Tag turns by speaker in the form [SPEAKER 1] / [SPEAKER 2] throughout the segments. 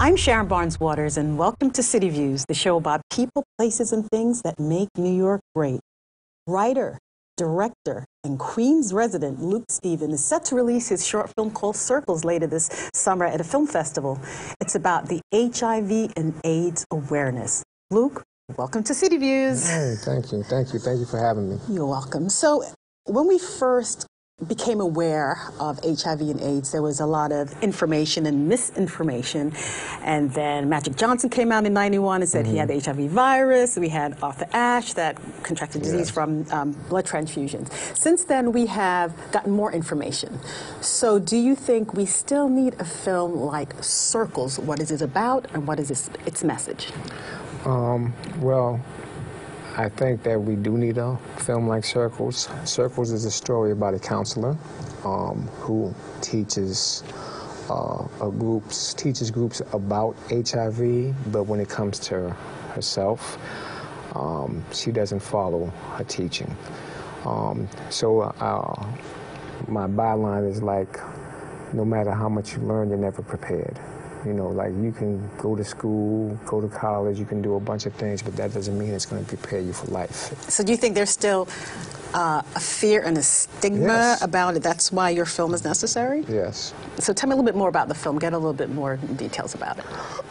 [SPEAKER 1] I'm Sharon Barnes-Waters, and welcome to CityViews, the show about people, places, and things that make New York great. Writer, director, and Queens resident Luc Stephen is set to release his short film called Circles later this summer at a film festival. It's about the HIV and AIDS awareness. Luc, welcome to CityViews.
[SPEAKER 2] Hey, thank you. Thank you for having me.
[SPEAKER 1] You're welcome. So, when we first became aware of HIV and AIDS, there was a lot of information and misinformation. And then Magic Johnson came out in '91 and said he had the HIV virus. We had Arthur Ashe that contracted disease from blood transfusions. Since then, we have gotten more information. So do you think we still need a film like Circles? What is it about and what is its message?
[SPEAKER 2] Well, I think that we do need a film like Circles. Circles is a story about a counselor who teaches groups about HIV, but when it comes to herself, she doesn't follow her teaching. So my byline is like, no matter how much you learn, you're never prepared. You know, like you can go to school, go to college, you can do a bunch of things, but that doesn't mean it's going to prepare you for life. So
[SPEAKER 1] do you think there's still a fear and a stigma about it? That's why your film is necessary?
[SPEAKER 2] Yes.
[SPEAKER 1] So tell me a little bit more about the film. Get a little bit more details about it.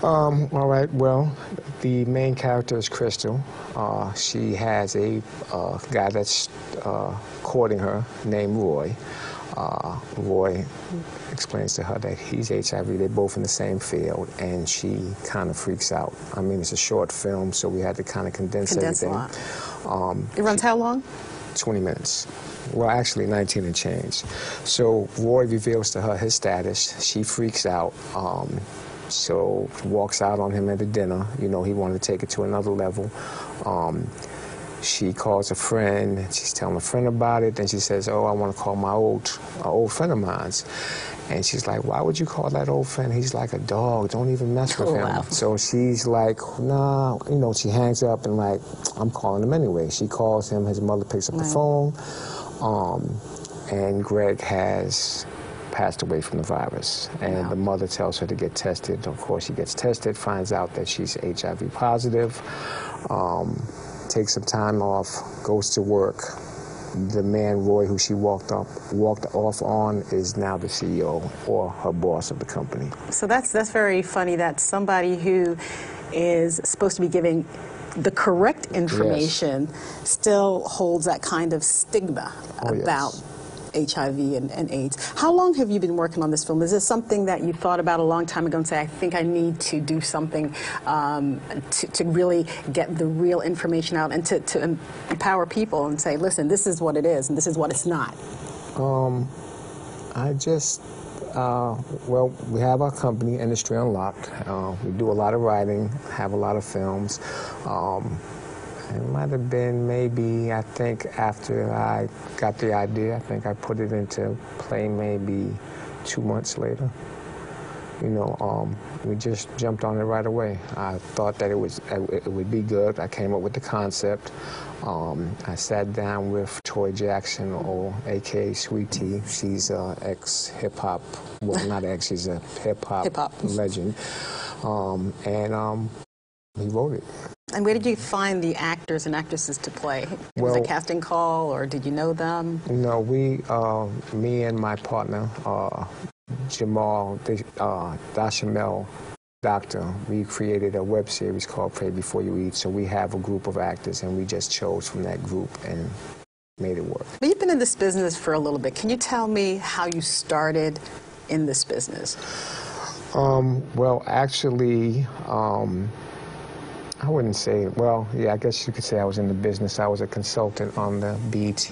[SPEAKER 2] All right. Well, the main character is Crystal. She has a guy that's courting her named Roy. Roy explains to her that he's HIV. They're both in the same field, and she kind of freaks out. I mean, it's a short film, so we had to kind of condense everything.
[SPEAKER 1] A lot. It runs how long?
[SPEAKER 2] 20 minutes. Well, actually 19 and change. So Roy reveals to her his status. She freaks out. So walks out on him at the dinner. You know, he wanted to take it to another level. She calls a friend, she's telling a friend about it, then she says, oh, I want to call my old friend of mine. And she's like, why would you call that old friend? He's like a dog, don't even mess with him. Wow. So she's like, nah, you know, she hangs up and like, I'm calling him anyway. She calls him, his mother picks up the phone, and Greg has passed away from the virus. And the mother tells her to get tested. Of course, she gets tested, finds out that she's HIV positive. Takes some time off, goes to work. The man, Roy, who she walked off on, is now the CEO or her boss of the company. So
[SPEAKER 1] that's very funny that somebody who is supposed to be giving the correct information still holds that kind of stigma about HIV and AIDS. How long have you been working on this film? Is this something that you thought about a long time ago and say, I think I need to do something to really get the real information out and to empower people and say, listen, this is what it is and this is what it's not?
[SPEAKER 2] I just, well, we have our company, Industry Unlocked. We do a lot of writing, have a lot of films. It might have been maybe, I think, after I got the idea, I think I put it into play maybe 2 months later. You know, we just jumped on it right away. I thought that it would be good. I came up with the concept. I sat down with Toy Jackson, or AKA Sweet Tea. She's an ex-hip-hop, well, not ex, she's a hip-hop legend. He wrote it.
[SPEAKER 1] And where did you find the actors and actresses to play? Was it a casting call, or did you know them?
[SPEAKER 2] No, me and my partner, Jamal Dashamel Doctor, we created a web series called Pray Before You Eat. So we have a group of actors, and we just chose from that group and made it work.
[SPEAKER 1] But you've been in this business for a little bit. Can you tell me how you started in this business?
[SPEAKER 2] Well, actually, I wouldn't say, well, yeah, I guess you could say I was in the business. I was a consultant on the BET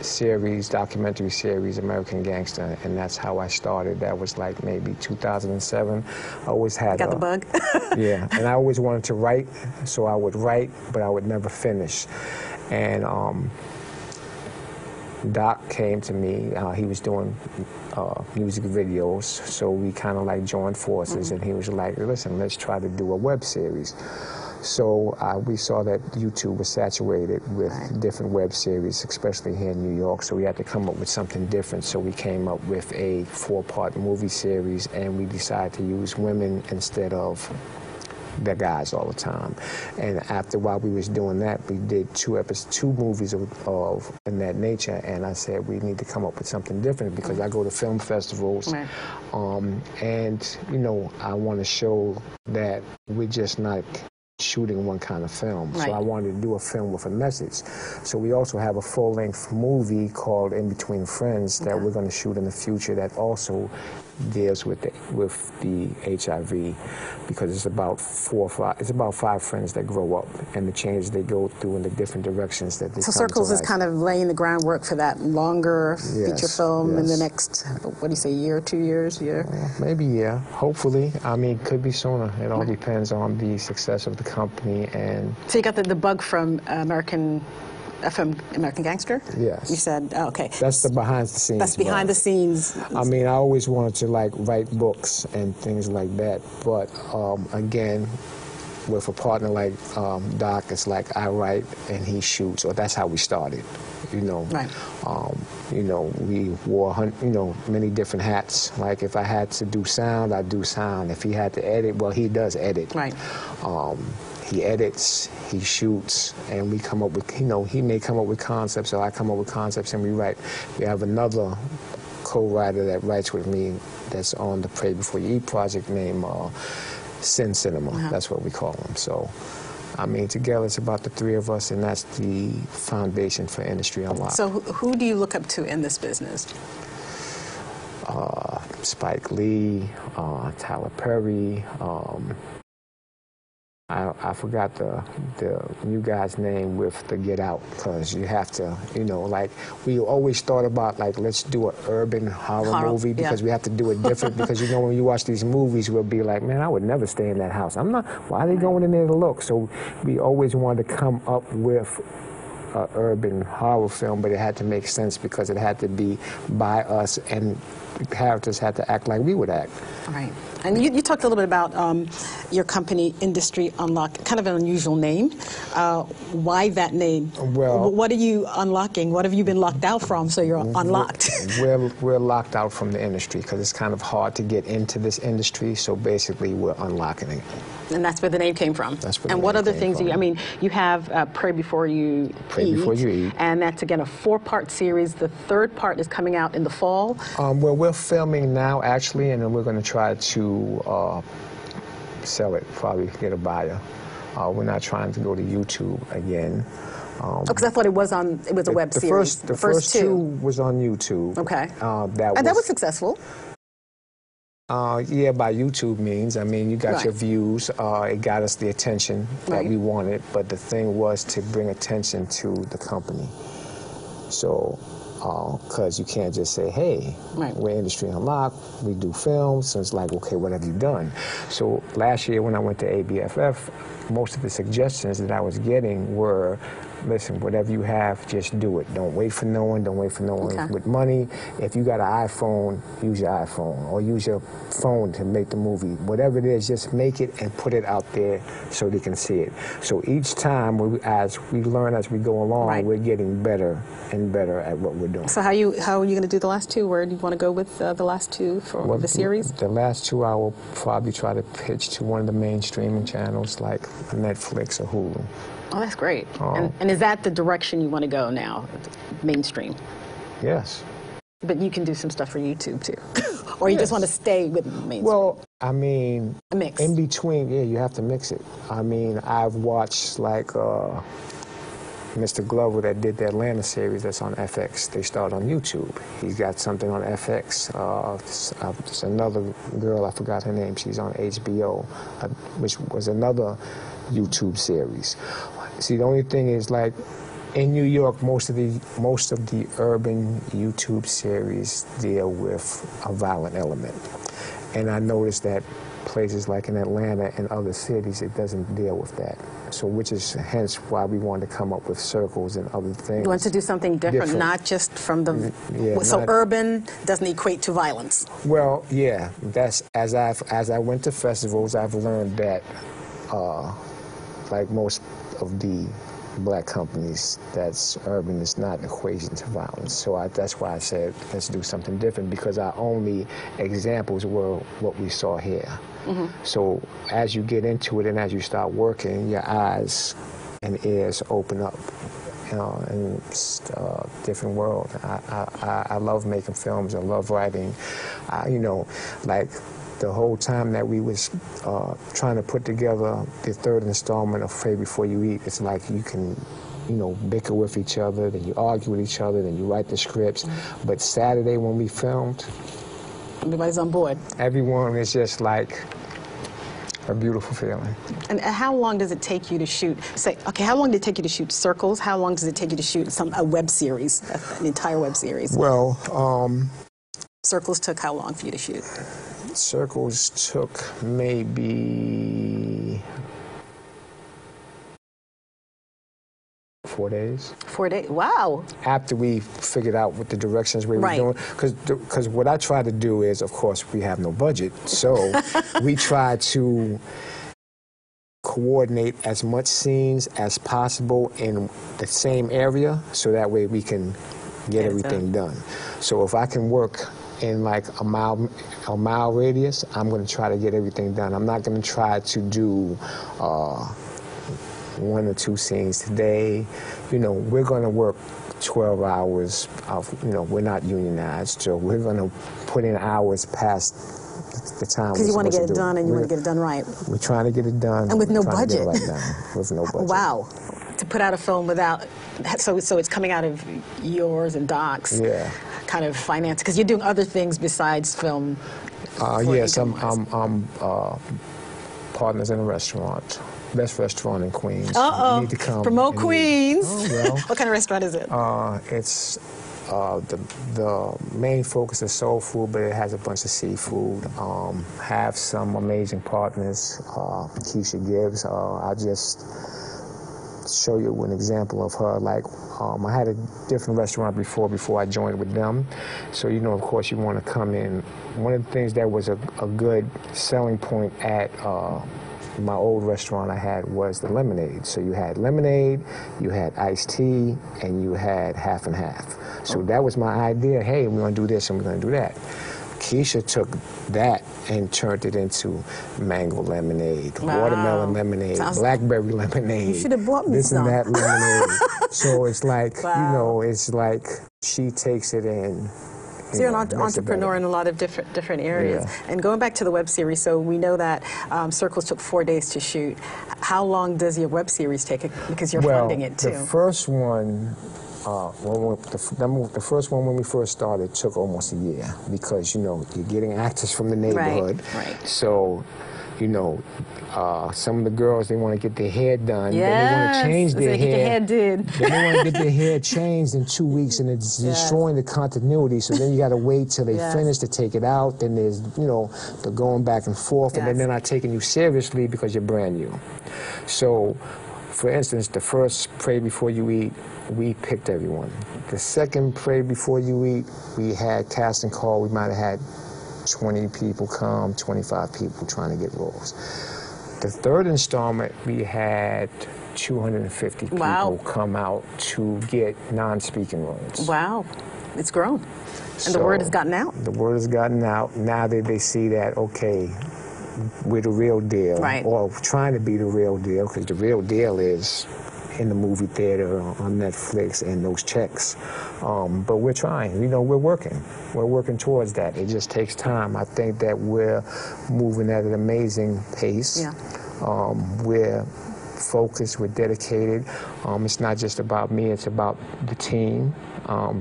[SPEAKER 2] series, documentary series, American Gangster, and that's how I started. That was like maybe 2007. I always had
[SPEAKER 1] the bug?
[SPEAKER 2] Yeah, and I always wanted to write, so I would write, but I would never finish. And Doc came to me. He was doing music videos, so we kind of like joined forces, and he was like, listen, let's try to do a web series. So we saw that YouTube was saturated with different web series, especially here in New York. So we had to come up with something different. So we came up with a 4-part movie series, and we decided to use women instead of the guys all the time. And after while we was doing that, we did 2 movies of in that nature. And I said we need to come up with something different because I go to film festivals, and you know I want to show that we're just not shooting one kind of film. So I wanted to do a film with a message. So we also have a full-length movie called In Between Friends that we're going to shoot in the future that also deals with the HIV, because it's about 5 friends that grow up and the changes they go through in the different directions that they
[SPEAKER 1] So
[SPEAKER 2] come
[SPEAKER 1] Circles
[SPEAKER 2] to
[SPEAKER 1] is
[SPEAKER 2] life.
[SPEAKER 1] kind of laying the groundwork for that longer feature film in the next, what do you say, year, 2 years?
[SPEAKER 2] Maybe, yeah. Hopefully. I mean, could be sooner. It all depends on the success of the company. And
[SPEAKER 1] so you got the bug from American Gangster?
[SPEAKER 2] Yes.
[SPEAKER 1] You said, oh, okay.
[SPEAKER 2] That's the behind the scenes.
[SPEAKER 1] That's behind the scenes.
[SPEAKER 2] I mean, I always wanted to like write books and things like that, but again, with a partner like Doc, it's like I write and he shoots, or that's how we started. You know, you know, we wore many different hats. Like if I had to do sound, I'd do sound. If he had to edit, well, he does edit. He edits, he shoots, and we come up with, he may come up with concepts, or I come up with concepts, and we write. We have another co-writer that writes with me that's on the Pray Before You Eat project named Sin Cinema. That's what we call him. So, I mean, together it's about the 3 of us, and that's the foundation for Industry Unlocked.
[SPEAKER 1] So who do you look up to in this business?
[SPEAKER 2] Spike Lee, Tyler Perry, I forgot the new guy's name with the Get Out, because you have to, like, we always thought about, like, let's do an urban horror movie, because we have to do it different, because, when you watch these movies, we'll be like, man, I would never stay in that house. Why are they going in there to look? So we always wanted to come up with an urban horror film, but it had to make sense because it had to be by us, and the characters had to act like we would act.
[SPEAKER 1] Right. And you talked a little bit about your company, Industry Unlocked, kind of an unusual name. Why that name?
[SPEAKER 2] Well,
[SPEAKER 1] what are you unlocking? What have you been locked out from, so you're unlocked?
[SPEAKER 2] We're locked out from the industry because it's kind of hard to get into this industry, so basically we're unlocking it.
[SPEAKER 1] And that's where the name came from.
[SPEAKER 2] That's where
[SPEAKER 1] and what other things you have Pray Before You Eat.
[SPEAKER 2] Pray Before You Eat.
[SPEAKER 1] And that's, again, a 4-part series. The 3rd part is coming out in the fall.
[SPEAKER 2] Well, we're filming now, actually, and then we're going to try to sell it, probably get a buyer. We're not trying to go to YouTube again.
[SPEAKER 1] Because I thought it was a web series.
[SPEAKER 2] The first 2 was on YouTube.
[SPEAKER 1] Okay. That was successful.
[SPEAKER 2] Yeah, by YouTube means. I mean, you got your views. It got us the attention that we wanted, but the thing was to bring attention to the company. So, because you can't just say, hey, we're Industry Unlocked, we do films, so it's like, okay, what have you done? So last year when I went to ABFF, most of the suggestions that I was getting were, listen, whatever you have, just do it. Don't wait for no one. Don't wait for no one with money. If you got an iPhone, use your iPhone, or use your phone to make the movie. Whatever it is, just make it and put it out there so they can see it. So each time, as we learn as we go along, we're getting better and better at what we're doing. So
[SPEAKER 1] how are you going to do the last 2? Where do you want to go with the last 2 for the series?
[SPEAKER 2] The last 2 I will probably try to pitch to one of the main streaming channels like Netflix or Hulu.
[SPEAKER 1] Oh, that's great. And is that the direction you want to go now, mainstream?
[SPEAKER 2] Yes.
[SPEAKER 1] But you can do some stuff for YouTube, too. Or you just want to stay with mainstream?
[SPEAKER 2] Well, I mean,
[SPEAKER 1] a mix.
[SPEAKER 2] In between, you have to mix it. I mean, I've watched, like, Mr. Glover that did the Atlanta series that's on FX. They started on YouTube. He's got something on FX. There's another girl, I forgot her name, she's on HBO, which was another YouTube series. See, the only thing is, like, in New York, most of the urban YouTube series deal with a violent element. And I noticed that places like in Atlanta and other cities, it doesn't deal with that. So, which is hence why we wanted to come up with Circles and other things.
[SPEAKER 1] You want to do something different. Not just from the... so urban doesn't equate to violence.
[SPEAKER 2] Well, yeah. That's, as I went to festivals, I've learned that like most of the black companies that's urban, is not an equation to violence. So that's why I said, let's do something different, because our only examples were what we saw here. So as you get into it and as you start working, your eyes and ears open up. And it's a different world. I love making films. I love writing. Like the whole time that we was trying to put together the third installment of Pray Before You Eat, it's like you can, bicker with each other, then you argue with each other, then you write the scripts. But Saturday when we filmed,
[SPEAKER 1] everybody's on board.
[SPEAKER 2] Everyone is just like a beautiful feeling.
[SPEAKER 1] And how long does it take you to shoot? Say, okay, how long did it take you to shoot Circles? How long does it take you to shoot a web series, an entire web series?
[SPEAKER 2] Well,
[SPEAKER 1] Circles took how long for you to shoot?
[SPEAKER 2] Circles took maybe 4 days.
[SPEAKER 1] 4 days. Wow.
[SPEAKER 2] After we figured out what the directions we were doing, because what I try to do is, of course, we have no budget, so we try to coordinate as much scenes as possible in the same area, so that way we can get everything done. So if I can work in like a mile radius, I'm going to try to get everything done. I'm not going to try to do 1 or 2 scenes today. We're going to work 12 hours of, we're not unionized, so we're going to put in hours past the time.
[SPEAKER 1] Because you want to get it done, and you want to get it done right.
[SPEAKER 2] We're trying to get it done.
[SPEAKER 1] And with no budget.
[SPEAKER 2] Right now, with no budget.
[SPEAKER 1] Wow. To put out a film without, so it's coming out of yours and Doc's kind of finance, because you're doing other things besides film.
[SPEAKER 2] Yes, I'm partners in a restaurant. Best restaurant in Queens. You need to come.
[SPEAKER 1] Promote Queens.
[SPEAKER 2] Oh, well.
[SPEAKER 1] What kind of restaurant is it?
[SPEAKER 2] It's the main focus is soul food, but it has a bunch of seafood. Have some amazing partners. Keisha Gibbs. I'll just show you an example of her. Like, I had a different restaurant before I joined with them. So, of course, you want to come in. One of the things that was a good selling point at my old restaurant I had was the lemonade. So you had lemonade, you had iced tea, and you had half and half. So that was my idea. Hey, we're going to do this and we're going to do that. Keisha took that and turned it into mango lemonade, watermelon lemonade, blackberry lemonade.
[SPEAKER 1] You should have bought me
[SPEAKER 2] this
[SPEAKER 1] some.
[SPEAKER 2] and that lemonade. So it's like, it's like she takes it in.
[SPEAKER 1] So you're an entrepreneur in a lot of different areas. Yeah. And going back to the web series, so we know that Circles took 4 days to shoot. How long does your web series take? Because you're funding it too.
[SPEAKER 2] The first one, the first one when we first started took almost a year, because you're getting actors from the neighborhood.
[SPEAKER 1] Right.
[SPEAKER 2] So, some of the girls, they want to get their hair done. Yes. Then they want to change their hair.
[SPEAKER 1] Then
[SPEAKER 2] they want to get their hair changed in 2 weeks, and it's destroying the continuity. So then you got to wait till they finish to take it out. Then there's, the going back and forth, and then they're not taking you seriously because you're brand new. So, for instance, the first Pray Before You Eat, we picked everyone. The second Pray Before You Eat, we had casting call. We might have had 20 people come, 25 people trying to get roles. The third installment, we had 250 people come out to get non-speaking roles.
[SPEAKER 1] Wow, it's grown. And the word has gotten out?
[SPEAKER 2] The word has gotten out. Now that they see that, okay, we're the real deal.
[SPEAKER 1] Right.
[SPEAKER 2] Or trying to be the real deal, because the real deal is in the movie theater, on Netflix, and those checks. But we're trying. We're working. We're working towards that. It just takes time. I think that we're moving at an amazing pace.
[SPEAKER 1] Yeah.
[SPEAKER 2] We're focused. We're dedicated. It's not just about me. It's about the team.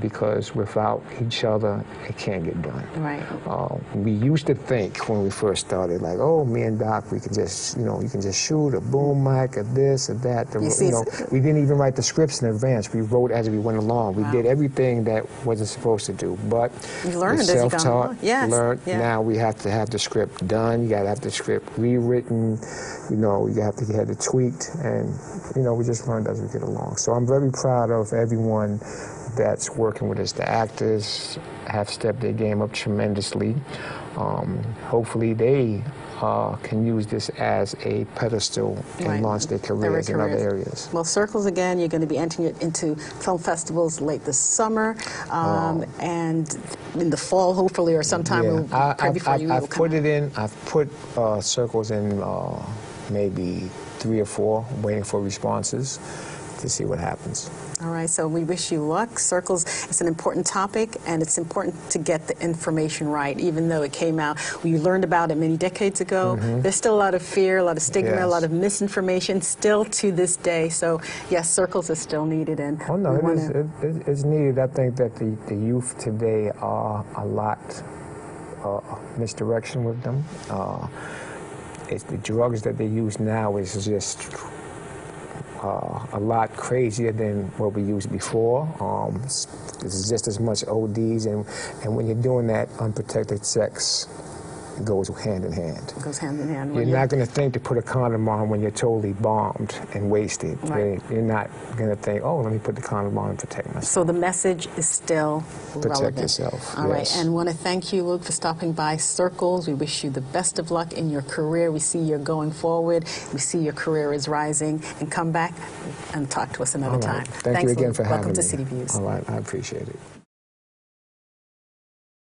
[SPEAKER 2] Because without each other, it can't get done.
[SPEAKER 1] Right.
[SPEAKER 2] We used to think when we first started, like, oh, me and Doc, we can just, you can just shoot a boom mic or this or that. We didn't even write the scripts in advance. We wrote as we went along. We did everything that wasn't supposed to do. But
[SPEAKER 1] you learned
[SPEAKER 2] as you go. Learned.
[SPEAKER 1] Yeah.
[SPEAKER 2] Now we have to have the script done. You got to have the script rewritten. You have to get it tweaked. and you know, we just learned as we get along. So I'm very proud of everyone that's working with us. The actors have stepped their game up tremendously. Hopefully they can use this as a pedestal and launch their careers in other areas.
[SPEAKER 1] Well, Circles, again, you're going to be entering it into film festivals late this summer, and in the fall, hopefully, or sometime
[SPEAKER 2] I've put it in. I've put Circles in maybe 3 or 4, waiting for responses to see what happens.
[SPEAKER 1] All right, so we wish you luck. Circles is an important topic, and it's important to get the information right. Even though it came out, we learned about it many decades ago, there's still a lot of fear, a lot of stigma, a lot of misinformation still to this day. So, yes, Circles is still needed. And
[SPEAKER 2] oh, no, it's needed. I think that the youth today are a lot misdirection with them. It's the drugs that they use now is just a lot crazier than what we used before. It's just as much ODs, and when you're doing that, unprotected sex goes hand in hand.
[SPEAKER 1] It goes hand in hand.
[SPEAKER 2] You're not going to think to put a condom on when you're totally bombed and wasted. Right. You're not going to think, oh, let me put the condom on and protect myself.
[SPEAKER 1] So the message is still relevant.
[SPEAKER 2] Protect yourself.
[SPEAKER 1] All right, and want to thank you, Luc, for stopping by Circles. We wish you the best of luck in your career. We see you're going forward. We see your career is rising. And come back and talk to us another time.
[SPEAKER 2] Thanks you again, Luc, for having me.
[SPEAKER 1] Welcome to CityViews.
[SPEAKER 2] All right, I appreciate it.